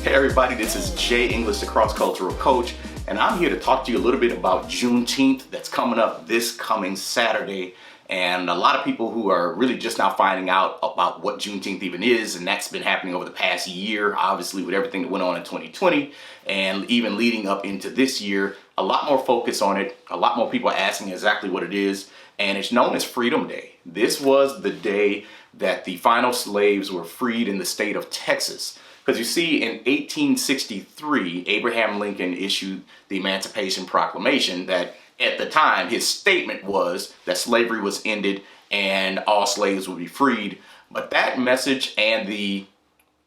Hey everybody, this is Jay English, the cross-cultural coach, and I'm here to talk to you a little bit about Juneteenth that's coming up this coming Saturday. And a lot of people who are really just now finding out about what Juneteenth even is, and that's been happening over the past year, obviously with everything that went on in 2020 and even leading up into this year. A lot more focus on it, a lot more people asking exactly what it is, and it's known as Freedom Day. This was the day that the final slaves were freed in the state of Texas. Because you see, in 1863, Abraham Lincoln issued the Emancipation Proclamation that at the time, his statement was that slavery was ended and all slaves would be freed. But that message and the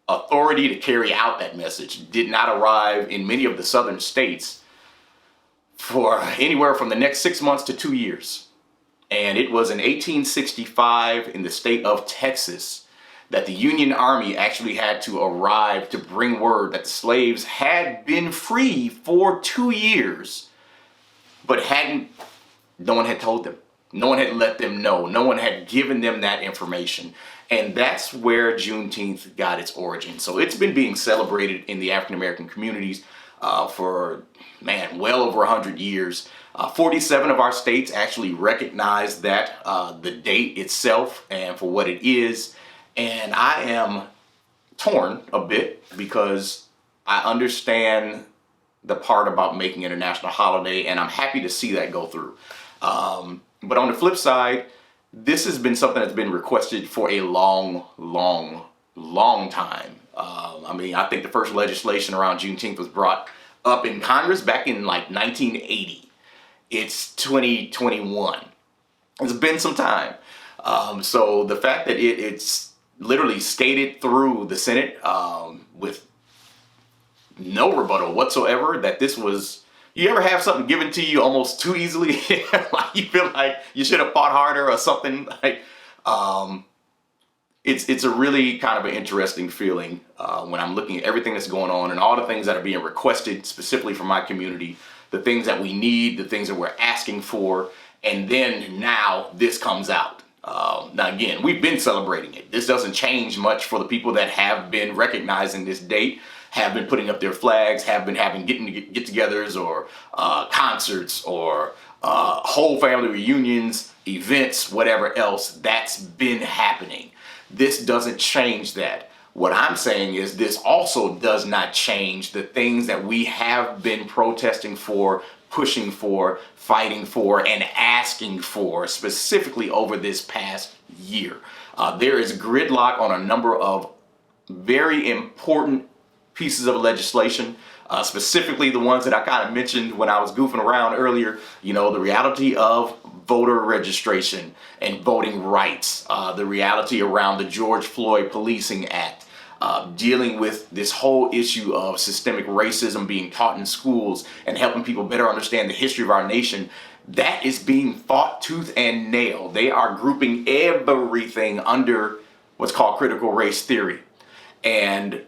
authority to carry out that message did not arrive in many of the southern states for anywhere from the next 6 months to 2 years. And it was in 1865 in the state of Texas that the Union Army actually had to arrive to bring word that the slaves had been free for 2 years, but no one had told them. No one had let them know. No one had given them that information. And that's where Juneteenth got its origin. So it's been being celebrated in the African American communities for, well over 100 years. 47 of our states actually recognize that, the date itself and for what it is. And I am torn a bit because I understand the part about making it a national holiday, and I'm happy to see that go through. But on the flip side, this has been something that's been requested for a long time. I think the first legislation around Juneteenth was brought up in Congress back in like 1980. It's 2021. It's been some time. So the fact that it's literally skated through the Senate with no rebuttal whatsoever, that this was, you ever have something given to you almost too easily? Like you feel like you should have fought harder or something. Like it's a really kind of an interesting feeling when I'm looking at everything that's going on and all the things that are being requested specifically from my community, the things that we need, the things that we're asking for, and then now this comes out. Now again, we've been celebrating it. This doesn't change much for the people that have been recognizing this date, have been putting up their flags, have been having get-togethers or concerts or whole family reunions, events, whatever else. That's been happening. This doesn't change that. What I'm saying is this also does not change the things that we have been protesting for, pushing for, fighting for, and asking for specifically over this past year. There is gridlock on a number of very important pieces of legislation, specifically the ones that I kind of mentioned when I was goofing around earlier. You know, the reality of voter registration and voting rights, the reality around the George Floyd Policing Act, dealing with this whole issue of systemic racism being taught in schools and helping people better understand the history of our nation. That is being fought tooth and nail. They are grouping everything under what's called critical race theory. And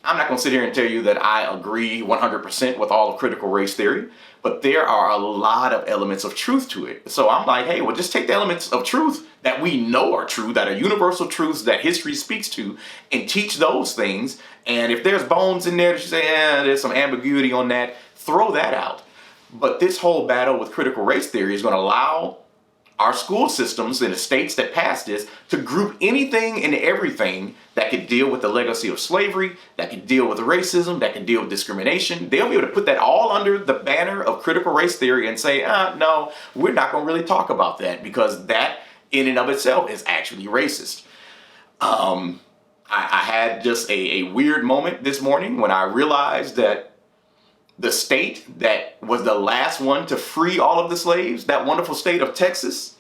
I'm not going to sit here and tell you that I agree 100% with all of critical race theory, but there are a lot of elements of truth to it. So I'm like, hey, well, just take the elements of truth that we know are true, that are universal truths that history speaks to, and teach those things. And if there's bones in there that you say, there's some ambiguity on that, throw that out. But this whole battle with critical race theory is going to allow our school systems in the states that passed this to group anything and everything that could deal with the legacy of slavery, that could deal with racism, that could deal with discrimination. They'll be able to put that all under the banner of critical race theory and say, no, we're not going to really talk about that because that in and of itself is actually racist. I had just a weird moment this morning when I realized that the state that was the last one to free all of the slaves, that wonderful state of Texas,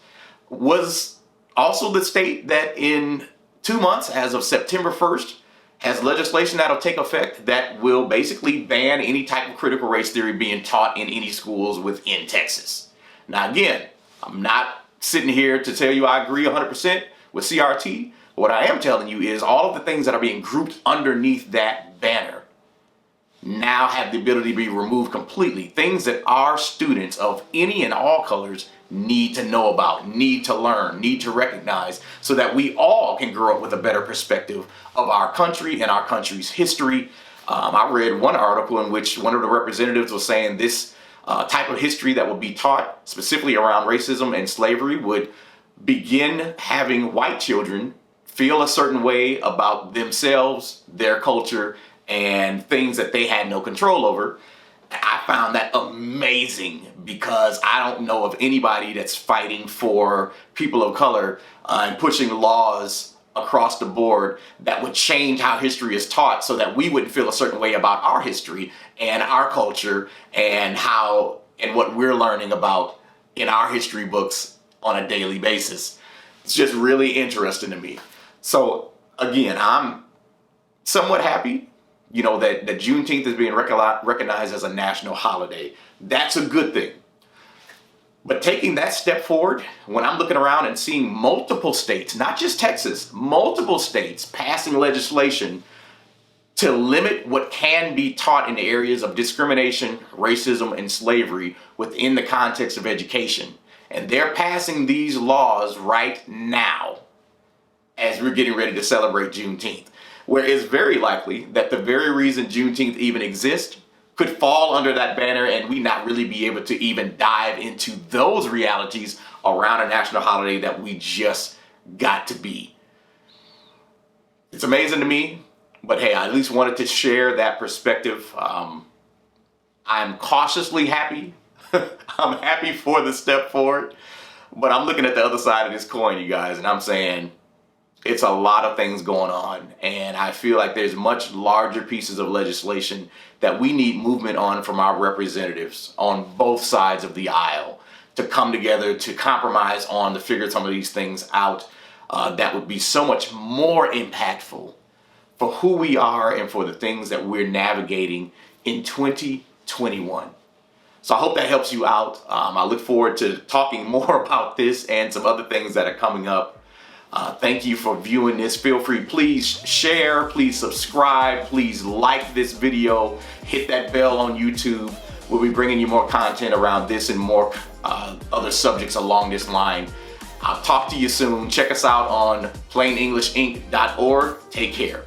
was also the state that in 2 months, as of September 1st, has legislation that'll take effect that will basically ban any type of critical race theory being taught in any schools within Texas. Now again, I'm not sitting here to tell you I agree 100% with CRT. What I am telling you is all of the things that are being grouped underneath that banner now have the ability to be removed completely. Things that our students of any and all colors need to know about, need to learn, need to recognize, so that we all can grow up with a better perspective of our country and our country's history. I read one article in which one of the representatives was saying this type of history that would be taught specifically around racism and slavery would begin having white children feel a certain way about themselves, their culture, and things that they had no control over. I found that amazing because I don't know of anybody that's fighting for people of color and pushing laws across the board that would change how history is taught so that we wouldn't feel a certain way about our history and our culture and how and what we're learning about in our history books on a daily basis. It's just really interesting to me. So again, I'm somewhat happy, that Juneteenth is being recognized as a national holiday. That's a good thing. But taking that step forward, when I'm looking around and seeing multiple states, not just Texas, multiple states passing legislation to limit what can be taught in the areas of discrimination, racism, and slavery within the context of education. And they're passing these laws right now as we're getting ready to celebrate Juneteenth, where it's very likely that the very reason Juneteenth even exists could fall under that banner and we not really be able to even dive into those realities around a national holiday that we just got to be. It's amazing to me, but hey, I at least wanted to share that perspective. I'm cautiously happy. I'm happy for the step forward, but I'm looking at the other side of this coin, you guys, and I'm saying, it's a lot of things going on, and I feel like there's much larger pieces of legislation that we need movement on from our representatives on both sides of the aisle to come together to compromise on to figure some of these things out that would be so much more impactful for who we are and for the things that we're navigating in 2021. So I hope that helps you out. I look forward to talking more about this and some other things that are coming up. Thank you for viewing this. Feel free, please share, please subscribe, please like this video, hit that bell on YouTube. We'll be bringing you more content around this and more other subjects along this line. I'll talk to you soon. Check us out on plainenglishinc.org. Take care.